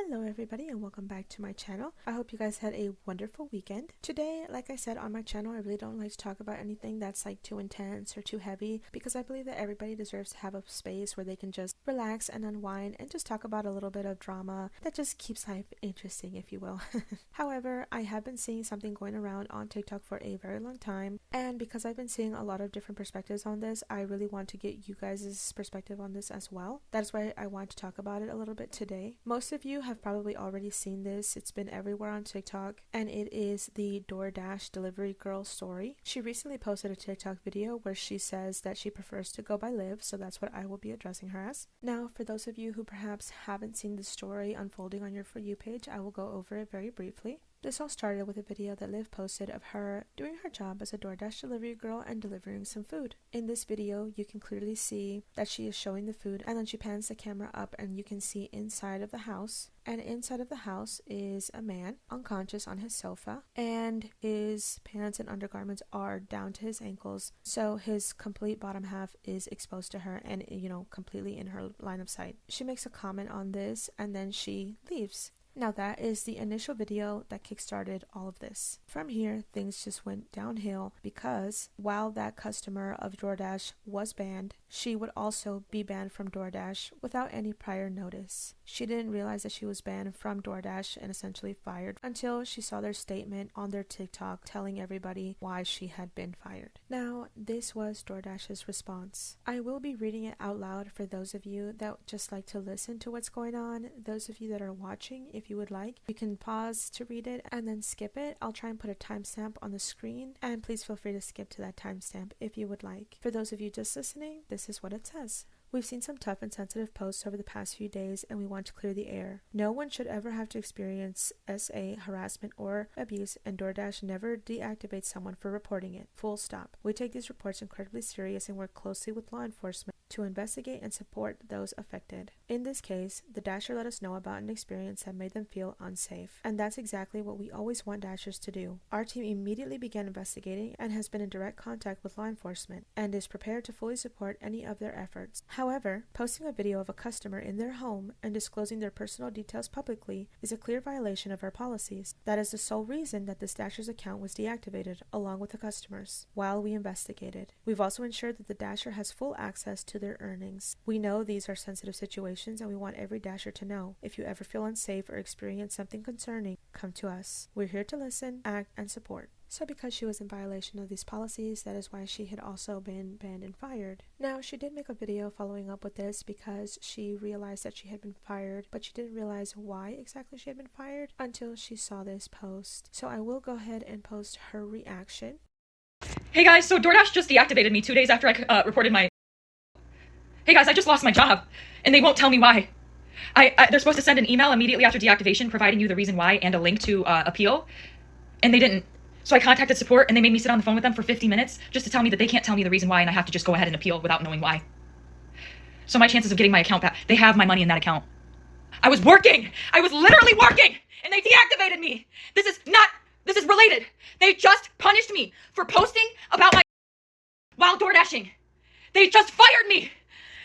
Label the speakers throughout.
Speaker 1: Hello everybody and welcome back to my channel. I hope you guys had a wonderful weekend. Today, like I said on my channel, I really don't like to talk about anything that's like too intense or too heavy because I believe that everybody deserves to have a space where they can just relax and unwind and just talk about a little bit of drama that just keeps life interesting, if you will. However, I have been seeing something going around on TikTok for a very long time, and because I've been seeing a lot of different perspectives on this, I really want to get you guys' perspective on this as well. That's why I want to talk about it a little bit today. Most of you have probably already seen this. It's been everywhere on TikTok, and it is the DoorDash delivery girl story. She recently posted a TikTok video where she says that she prefers to go by Liv, so that's what I will be addressing her as. Now, for those of you who perhaps haven't seen the story unfolding on your For You page, I will go over it very briefly. This all started with a video that Liv posted of her doing her job as a DoorDash delivery girl and delivering some food. In this video, you can clearly see that she is showing the food, and then she pans the camera up and you can see inside of the house. And inside of the house is a man unconscious on his sofa, and his pants and undergarments are down to his ankles, so his complete bottom half is exposed to her and, completely in her line of sight. She makes a comment on this and then she leaves. Now that is the initial video that kickstarted all of this. From here, things just went downhill because while that customer of DoorDash was banned, she would also be banned from DoorDash without any prior notice. She didn't realize that she was banned from DoorDash and essentially fired until she saw their statement on their TikTok telling everybody why she had been fired. Now, this was DoorDash's response. I will be reading it out loud for those of you that just like to listen to what's going on. Those of you that are watching, if you would like, you can pause to read it and then skip it. I'll try and put a timestamp on the screen, and please feel free to skip to that timestamp if you would like. For those of you just listening, this is what it says. We've seen some tough and sensitive posts over the past few days, and we want to clear the air. No one should ever have to experience SA harassment or abuse, and DoorDash never deactivates someone for reporting it. Full stop. We take these reports incredibly serious and work closely with law enforcement to investigate and support those affected. In this case, the Dasher let us know about an experience that made them feel unsafe, and that's exactly what we always want Dashers to do. Our team immediately began investigating and has been in direct contact with law enforcement and is prepared to fully support any of their efforts. However, posting a video of a customer in their home and disclosing their personal details publicly is a clear violation of our policies. That is the sole reason that this Dasher's account was deactivated along with the customers while we investigated. We've also ensured that the Dasher has full access to their earnings. We know these are sensitive situations, and we want every Dasher to know. If you ever feel unsafe or experience something concerning, come to us. We're here to listen, act, and support. So because she was in violation of these policies, that is why she had also been banned and fired. Now, she did make a video following up with this because she realized that she had been fired, but she didn't realize why exactly she had been fired until she saw this post. So I will go ahead and post her reaction.
Speaker 2: Hey guys, so DoorDash just deactivated me 2 days after I reported my... Hey guys, I just lost my job, and they won't tell me why. They're supposed to send an email immediately after deactivation providing you the reason why and a link to appeal, and they didn't. So I contacted support, and they made me sit on the phone with them for 50 minutes just to tell me that they can't tell me the reason why, and I have to just go ahead and appeal without knowing why. So my chances of getting my account back, they have my money in that account. I was working! I was literally working! And they deactivated me! This is related. They just punished me for posting about my while door dashing. They just fired me!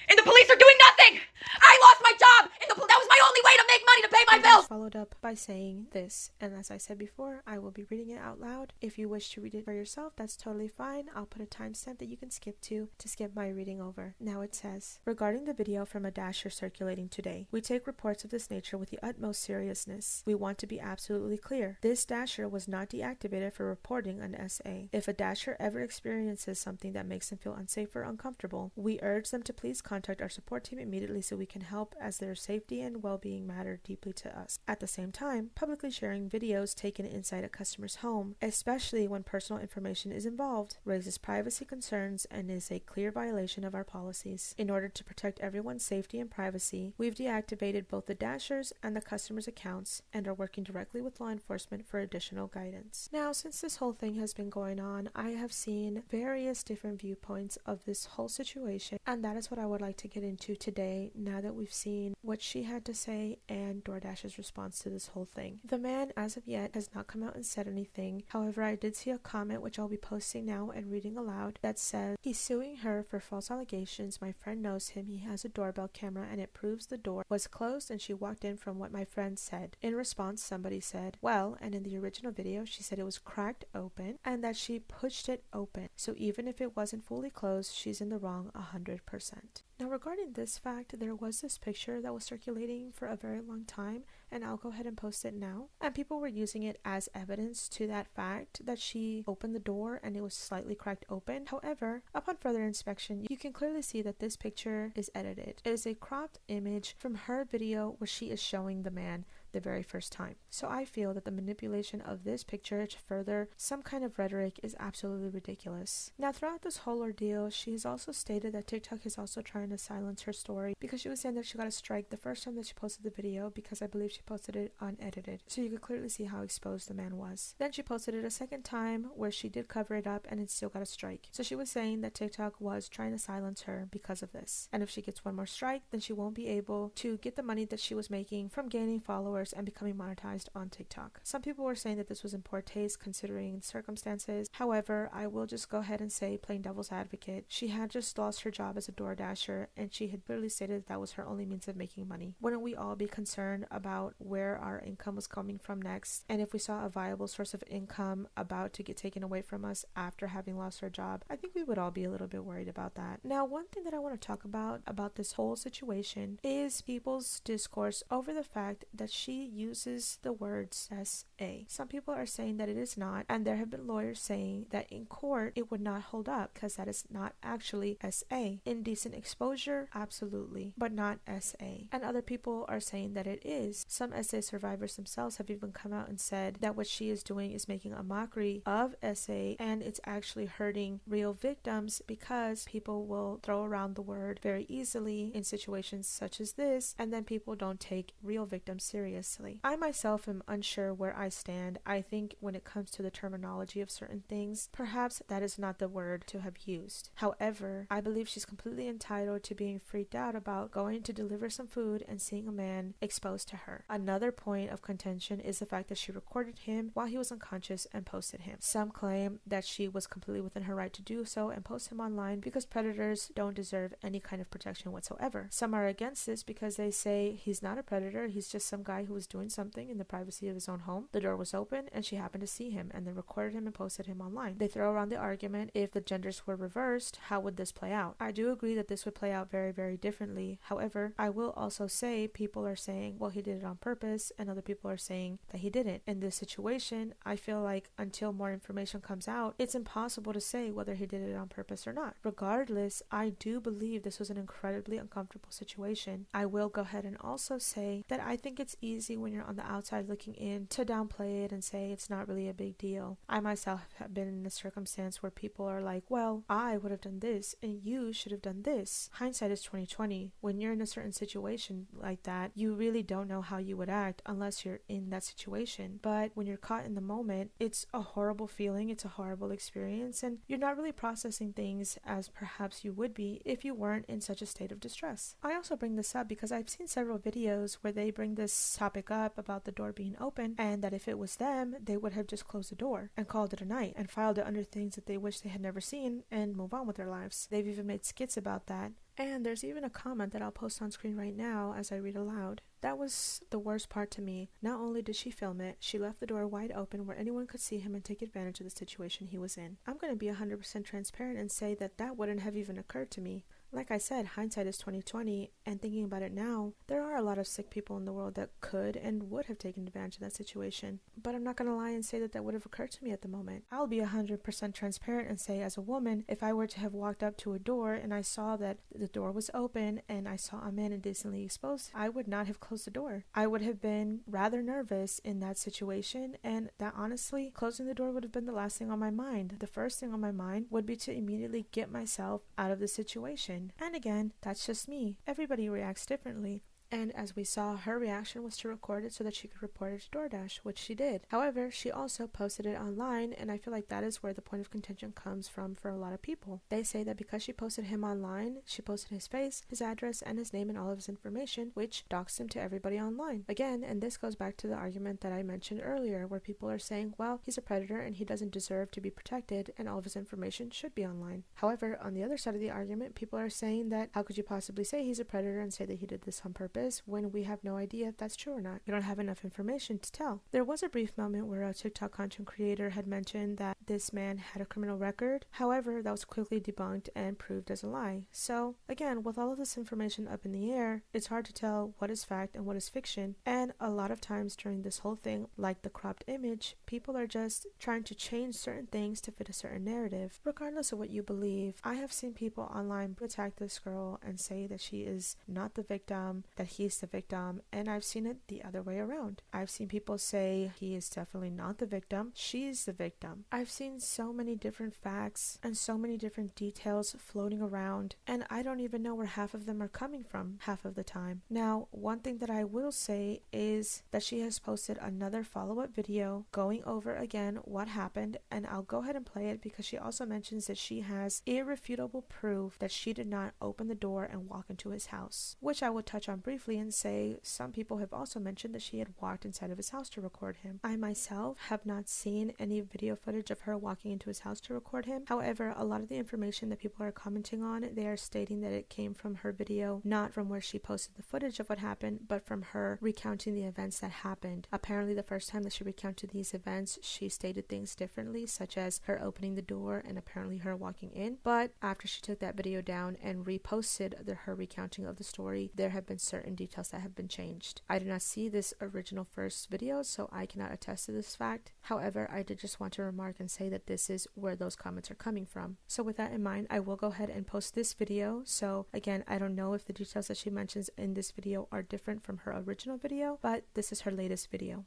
Speaker 2: And the police are doing nothing! I lost my job! And that was my only way to make money to pay my bills!
Speaker 1: Followed up by saying this, and as I said before, I will be reading it out loud. If you wish to read it for yourself, that's totally fine. I'll put a timestamp that you can skip to skip my reading over. Now it says, regarding the video from a Dasher circulating today, we take reports of this nature with the utmost seriousness. We want to be absolutely clear. This Dasher was not deactivated for reporting an SA. If a Dasher ever experiences something that makes them feel unsafe or uncomfortable, we urge them to please contact our support team immediately so we can help, as their safety and well-being matter deeply to us. At the same time, publicly sharing videos taken inside a customer's home, especially when personal information is involved, raises privacy concerns and is a clear violation of our policies. In order to protect everyone's safety and privacy, we've deactivated both the Dashers and the customers' accounts and are working directly with law enforcement for additional guidance. Now, since this whole thing has been going on, I have seen various different viewpoints of this whole situation, and that is what I would like like to get into today now that we've seen what she had to say and DoorDash's response to this whole thing. The man, as of yet, has not come out and said anything. However, I did see a comment, which I'll be posting now and reading aloud, that says, "He's suing her for false allegations. My friend knows him. He has a doorbell camera and it proves the door was closed and she walked in from what my friend said." In response, somebody said, "Well," and in the original video, she said it was cracked open and that she pushed it open. So even if it wasn't fully closed, she's in the wrong 100%. Now, regarding this fact, there was this picture that was circulating for a very long time, and I'll go ahead and post it now. And people were using it as evidence to that fact that she opened the door and it was slightly cracked open. However, upon further inspection, you can clearly see that this picture is edited. It is a cropped image from her video where she is showing the man the very first time. So I feel that the manipulation of this picture to further some kind of rhetoric is absolutely ridiculous. Now, throughout this whole ordeal, she has also stated that TikTok is also trying to silence her story because she was saying that she got a strike the first time that she posted the video because I believe she posted it unedited. So you could clearly see how exposed the man was. Then she posted it a second time where she did cover it up and it still got a strike. So she was saying that TikTok was trying to silence her because of this. And if she gets one more strike, then she won't be able to get the money that she was making from gaining followers and becoming monetized on TikTok. Some people were saying that this was in poor taste considering the circumstances. However, I will just go ahead and say, playing devil's advocate, she had just lost her job as a DoorDasher and she had clearly stated that was her only means of making money. Wouldn't we all be concerned about where our income was coming from next? And if we saw a viable source of income about to get taken away from us after having lost our job, I think we would all be a little bit worried about that. Now, one thing that I want to talk about this whole situation is people's discourse over the fact that she uses the words SA. Some people are saying that it is not, and there have been lawyers saying that in court it would not hold up because that is not actually SA. Indecent exposure, absolutely, but not SA. And other people are saying that it is. Some SA survivors themselves have even come out and said that what she is doing is making a mockery of SA and it's actually hurting real victims because people will throw around the word very easily in situations such as this, and then people don't take real victims seriously. I myself am unsure where I stand. I think when it comes to the terminology of certain things, perhaps that is not the word to have used. However, I believe she's completely entitled to being freaked out about going to deliver some food and seeing a man exposed to her. Another point of contention is the fact that she recorded him while he was unconscious and posted him. Some claim that she was completely within her right to do so and post him online because predators don't deserve any kind of protection whatsoever. Some are against this because they say he's not a predator, he's just some guy who was doing something in the privacy of his own home. The door was open and she happened to see him and then recorded him and posted him online. They throw around the argument, if the genders were reversed, how would this play out? I do agree that this would play out very, very differently. However, I will also say people are saying, well, he did it on purpose, and other people are saying that he didn't. In this situation, I feel like until more information comes out, it's impossible to say whether he did it on purpose or not. Regardless, I do believe this was an incredibly uncomfortable situation. I will go ahead and also say that I think it's easy when you're on the outside looking in to downplay it and say it's not really a big deal. I myself have been in a circumstance where people are like, well, I would have done this and you should have done this. Hindsight is 2020. When you're in a certain situation like that, you really don't know how you would act unless you're in that situation. But when you're caught in the moment, it's a horrible feeling, it's a horrible experience, and you're not really processing things as perhaps you would be if you weren't in such a state of distress. I also bring this up because I've seen several videos where they bring this topic up about the door being open and that if it was them, they would have just closed the door and called it a night and filed it under things that they wish they had never seen and move on with their lives. They've even made skits about that. And there's even a comment that I'll post on screen right now as I read aloud. That was the worst part to me. Not only did she film it, she left the door wide open where anyone could see him and take advantage of the situation he was in. I'm going to be 100% transparent and say that that wouldn't have even occurred to me. Like I said, hindsight is 2020, and thinking about it now, there are a lot of sick people in the world that could and would have taken advantage of that situation. But I'm not going to lie and say that that would have occurred to me at the moment. I'll be 100% transparent and say, as a woman, if I were to have walked up to a door and I saw that the door was open and I saw a man indecently exposed, I would not have closed the door. I would have been rather nervous in that situation, and that honestly, closing the door would have been the last thing on my mind. The first thing on my mind would be to immediately get myself out of the situation. And again, that's just me. Everybody reacts differently. And as we saw, her reaction was to record it so that she could report it to DoorDash, which she did. However, she also posted it online, and I feel like that is where the point of contention comes from for a lot of people. They say that because she posted him online, she posted his face, his address, and his name and all of his information, which doxed him to everybody online. Again, and this goes back to the argument that I mentioned earlier, where people are saying, well, he's a predator and he doesn't deserve to be protected, and all of his information should be online. However, on the other side of the argument, people are saying that how could you possibly say he's a predator and say that he did this on purpose when we have no idea if that's true or not? We don't have enough information to tell. There was a brief moment where a TikTok content creator had mentioned that this man had a criminal record. However, that was quickly debunked and proved as a lie. So again, with all of this information up in the air, it's hard to tell what is fact and what is fiction. And a lot of times during this whole thing, like the cropped image, people are just trying to change certain things to fit a certain narrative. Regardless of what you believe, I have seen people online attack this girl and say that she is not the victim, that he's the victim, and I've seen it the other way around. I've seen people say he is definitely not the victim, she's the victim. I've seen so many different facts and so many different details floating around, and I don't even know where half of them are coming from half of the time. Now, one thing that I will say is that she has posted another follow-up video going over again what happened, and I'll go ahead and play it because she also mentions that she has irrefutable proof that she did not open the door and walk into his house, which I will touch on briefly and say some people have also mentioned that she had walked inside of his house to record him. I myself have not seen any video footage of her walking into his house to record him. However, a lot of the information that people are commenting on, they are stating that it came from her video, not from where she posted the footage of what happened, but from her recounting the events that happened. Apparently, the first time that she recounted these events, she stated things differently, such as her opening the door and apparently her walking in. But after she took that video down and reposted her recounting of the story, there have been certain details that have been changed. I did not see this original first video, so I cannot attest to this fact. However, I did just want to remark and say that this is where those comments are coming from. So with that in mind, I will go ahead and post this video. So again, I don't know if the details that she mentions in this video are different from her original video, but this is her latest video.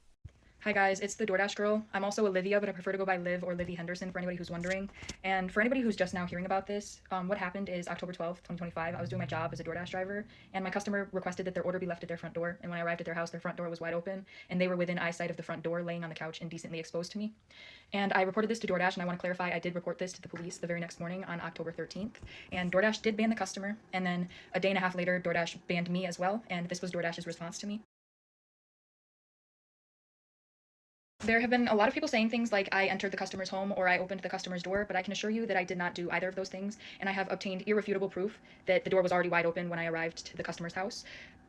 Speaker 2: Hi guys, it's the DoorDash girl. I'm also Olivia, but I prefer to go by Liv or Livy Henderson for anybody who's wondering. And for anybody who's just now hearing about this, what happened is October 12th, 2025, I was doing my job as a DoorDash driver, and my customer requested that their order be left at their front door. And when I arrived at their house, their front door was wide open, and they were within eyesight of the front door, laying on the couch indecently exposed to me. And I reported this to DoorDash, and I want to clarify, I did report this to the police the very next morning on October 13th. And DoorDash did ban the customer, and then a day and a half later, DoorDash banned me as well, and this was DoorDash's response to me. There have been a lot of people saying things like I entered the customer's home or I opened the customer's door, but I can assure you that I did not do either of those things, and I have obtained irrefutable proof that the door was already wide open when I arrived to the customer's house.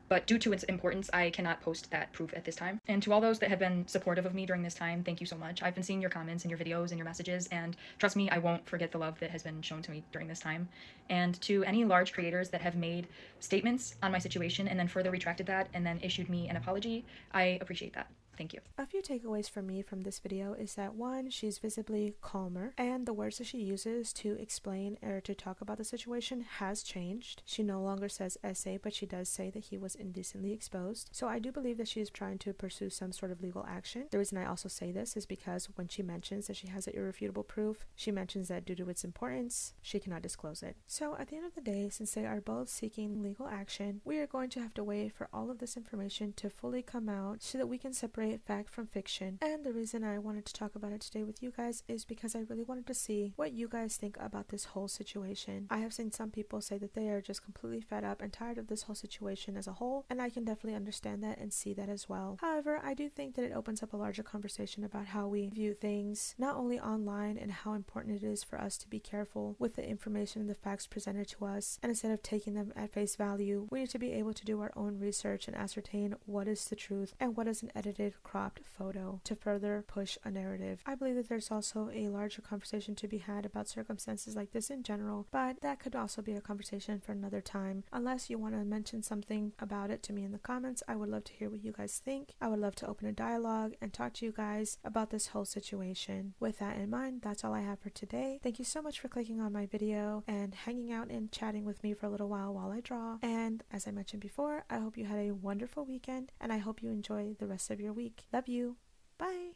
Speaker 2: But due to its importance, I cannot post that proof at this time. And to all those that have been supportive of me during this time, thank you so much. I've been seeing your comments and your videos and your messages, and trust me, I won't forget the love that has been shown to me during this time. And to any large creators that have made statements on my situation and then further retracted that and then issued me an apology, I appreciate that. Thank you.
Speaker 1: A few takeaways for me from this video is that one, she's visibly calmer, and the words that she uses to explain or to talk about the situation has changed. She no longer says essay, but she does say that he was indecently exposed. So I do believe that she's trying to pursue some sort of legal action. The reason I also say this is because when she mentions that she has an irrefutable proof, she mentions that due to its importance, she cannot disclose it. So at the end of the day, since they are both seeking legal action, we are going to have to wait for all of this information to fully come out so that we can separate fact from fiction. And the reason I wanted to talk about it today with you guys is because I really wanted to see what you guys think about this whole situation. I have seen some people say that they are just completely fed up and tired of this whole situation as a whole, and I can definitely understand that and see that as well. However, I do think that it opens up a larger conversation about how we view things, not only online, and how important it is for us to be careful with the information and the facts presented to us, and instead of taking them at face value, we need to be able to do our own research and ascertain what is the truth and what is an edited, cropped photo to further push a narrative. I believe that there's also a larger conversation to be had about circumstances like this in general, but that could also be a conversation for another time. Unless you want to mention something about it to me in the comments, I would love to hear what you guys think. I would love to open a dialogue and talk to you guys about this whole situation. With that in mind, that's all I have for today. Thank you so much for clicking on my video and hanging out and chatting with me for a little while I draw. And as I mentioned before, I hope you had a wonderful weekend, and I hope you enjoy the rest of your week. Love you. Bye.